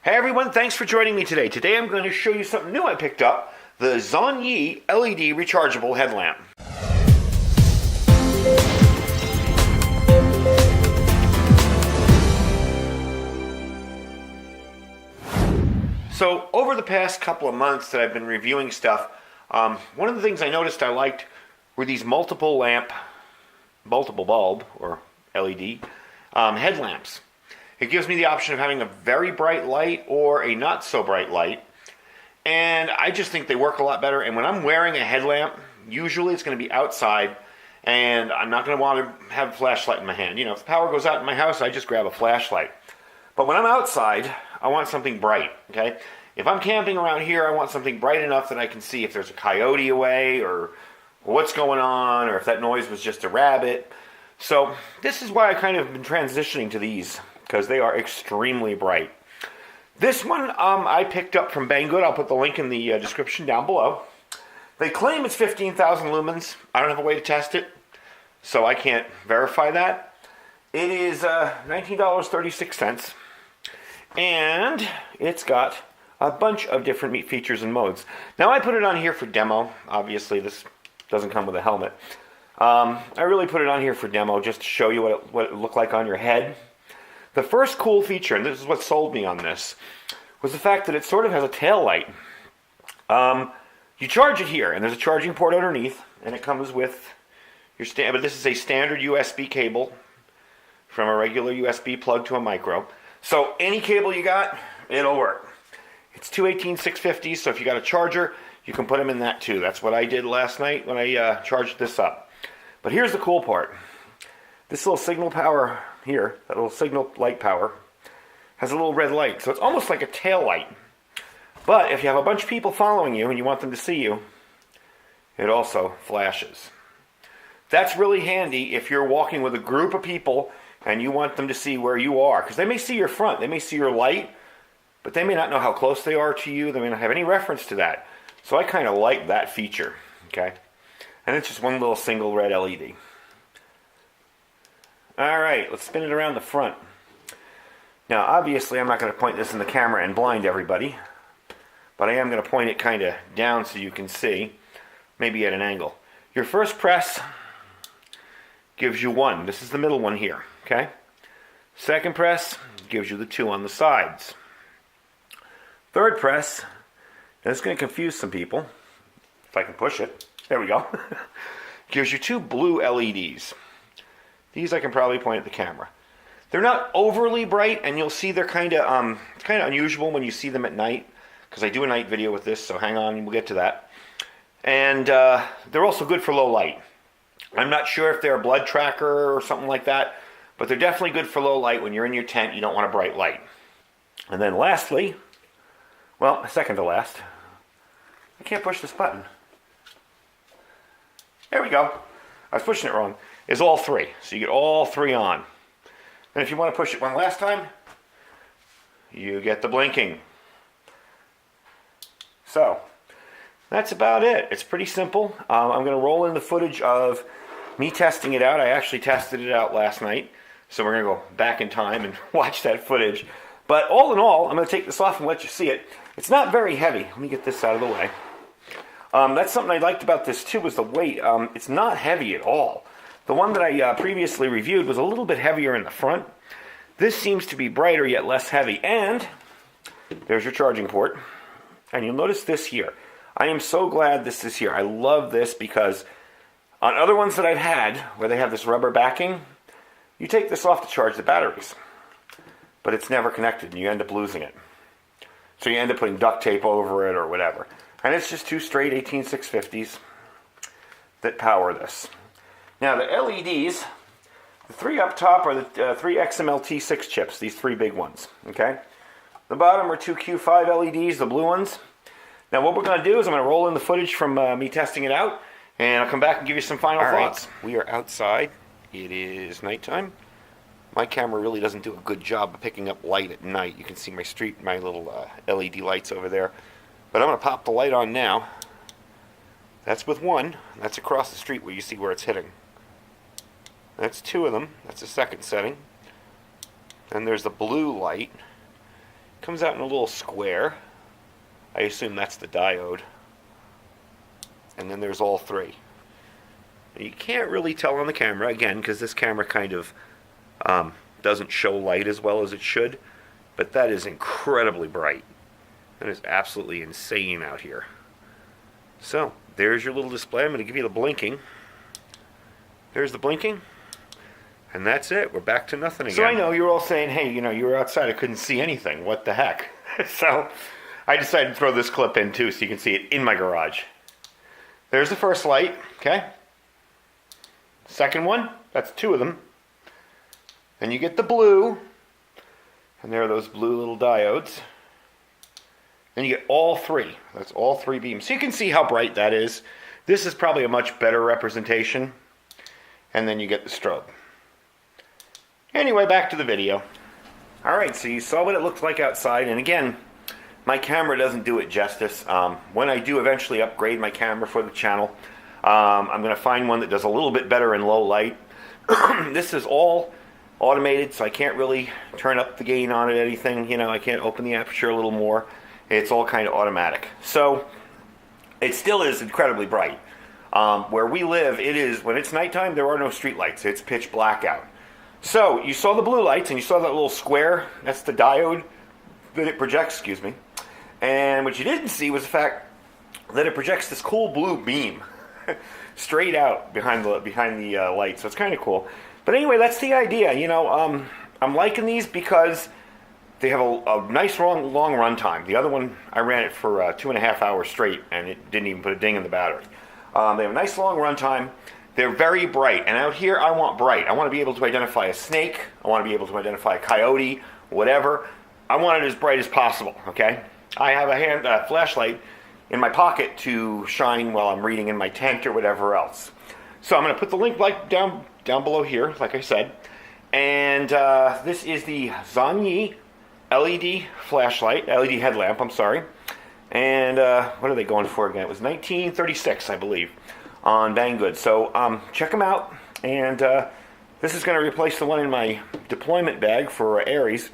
Hey everyone, thanks for joining me today. Today I'm going to show you something new I picked up, the Zonyee LED Rechargeable Headlamp. So over the past couple of months that I've been reviewing stuff, one of the things I noticed I liked were these multiple bulb, or LED, headlamps. It gives me the option of having a very bright light or a not so bright light. And I just think they work a lot better. And when I'm wearing a headlamp, usually it's going to be outside and I'm not going to want to have a flashlight in my hand. You know, if the power goes out in my house, I just grab a flashlight. But when I'm outside, I want something bright, okay? If I'm camping around here, I want something bright enough that I can see if there's a coyote away or what's going on, or if that noise was just a rabbit. So this is why I kind of been transitioning to these, because they are extremely bright. This one I picked up from Banggood. I'll put the link in the description down below. They claim it's 15,000 lumens. I don't have a way to test it, so I can't verify that. It is $19.36, and it's got a bunch of different features and modes. Now I put it on here for demo. Obviously this doesn't come with a helmet. I really put it on here for demo just to show you what it looked like on your head. The first cool feature, and this is what sold me on this, was the fact that it sort of has a tail light. You charge it here, and there's a charging port underneath, and it comes with your but this is a standard USB cable from a regular USB plug to a micro. So any cable you got, it'll work. It's two 18650s, so if you got a charger, you can put them in that too. That's what I did last night when I charged this up. But here's the cool part. This little signal power here, that little signal light power, has a little red light. So it's almost like a tail light. But if you have a bunch of people following you and you want them to see you, it also flashes. That's really handy if you're walking with a group of people and you want them to see where you are. Because they may see your front, they may see your light, but they may not know how close they are to you. They may not have any reference to that. So I kind of like that feature, okay? And it's just one little single red LED. Alright, let's spin it around the front. Now obviously I'm not going to point this in the camera and blind everybody, but I am going to point it kind of down so you can see, maybe at an angle. Your first press gives you 1. This is the middle one here, okay? Second press gives you the 2 on the sides. Third press, and it's going to confuse some people, if I can push it, there we go, gives you 2 blue LEDs. These I can probably point at the camera. They're not overly bright, and you'll see they're kind of unusual when you see them at night, because I do a night video with this, so hang on, we'll get to that. And they're also good for low light. I'm not sure if they're a blood tracker or something like that, but they're definitely good for low light. When you're in your tent, you don't want a bright light. And then lastly, well, second to last, I can't push this button. There we go. I was pushing it wrong. Is all 3. So you get all 3 on. And if you want to push it one last time, you get the blinking. So that's about it. It's pretty simple. I'm going to roll in the footage of me testing it out. I actually tested it out last night. So we're going to go back in time and watch that footage. But all in all, I'm going to take this off and let you see it. It's not very heavy. Let me get this out of the way. That's something I liked about this too, was the weight. It's not heavy at all. The one that I previously reviewed was a little bit heavier in the front. This seems to be brighter yet less heavy. And there's your charging port. And you'll notice this here. I am so glad this is here. I love this because on other ones that I've had where they have this rubber backing, you take this off to charge the batteries. But it's never connected and you end up losing it. So you end up putting duct tape over it or whatever. And it's just 2 straight 18650s that power this. Now the LEDs, the 3 up top are the 3 XMLT6 chips, these 3 big ones, okay? The bottom are 2 Q5 LEDs, the blue ones. Now what we're going to do is I'm going to roll in the footage from me testing it out, and I'll come back and give you some final thoughts. We are outside. It is nighttime. My camera really doesn't do a good job of picking up light at night. You can see my little LED lights over there. But I'm going to pop the light on now. That's with 1. That's across the street where you see where it's hitting. That's 2 of them. That's the second setting. Then there's the blue light. Comes out in a little square. I assume that's the diode. And then there's all three. You can't really tell on the camera, again, because this camera kind of doesn't show light as well as it should. But that is incredibly bright. That is absolutely insane out here. So, there's your little display. I'm going to give you the blinking. There's the blinking. And that's it. We're back to nothing again. So I know you're all saying, hey, you know, you were outside. I couldn't see anything. What the heck? So I decided to throw this clip in too so you can see it in my garage. There's the first light, okay? Second one, that's two of them. Then you get the blue. And there are those blue little diodes. Then you get all three. That's all three beams. So you can see how bright that is. This is probably a much better representation. And then you get the strobe. Anyway, back to the video. Alright, so you saw what it looked like outside, and again, my camera doesn't do it justice. When I do eventually upgrade my camera for the channel, I'm going to find one that does a little bit better in low light. This is all automated, so I can't really turn up the gain on it, anything. You know, I can't open the aperture a little more. It's all kind of automatic. So, it still is incredibly bright. Where we live, it is, when it's nighttime, there are no street lights. It's pitch black out. So, you saw the blue lights, and you saw that little square. That's the diode that it projects, excuse me. And what you didn't see was the fact that it projects this cool blue beam straight out behind the light. So it's kind of cool. But anyway, that's the idea. You know, I'm liking these because they have a nice long run time. The other one, I ran it for 2.5 hours straight, and it didn't even put a ding in the battery. They have a nice long run time. They're very bright, and out here I want bright. I want to be able to identify a snake. I want to be able to identify a coyote, whatever. I want it as bright as possible, okay? I have a flashlight in my pocket to shine while I'm reading in my tent or whatever else. So I'm going to put the link down below here, like I said. And this is the Zonyee LED flashlight, LED headlamp, I'm sorry. And what are they going for again? It was $19.36, I believe, on Banggood. So check them out. And this is going to replace the one in my deployment bag for Aries,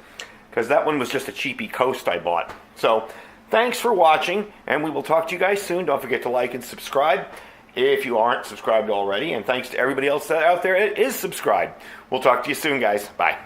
because that one was just a cheapy Coast I bought. So thanks for watching, and we will talk to you guys soon. Don't forget to like and subscribe if you aren't subscribed already. And thanks to everybody else out there that is subscribed. We'll talk to you soon, guys. Bye.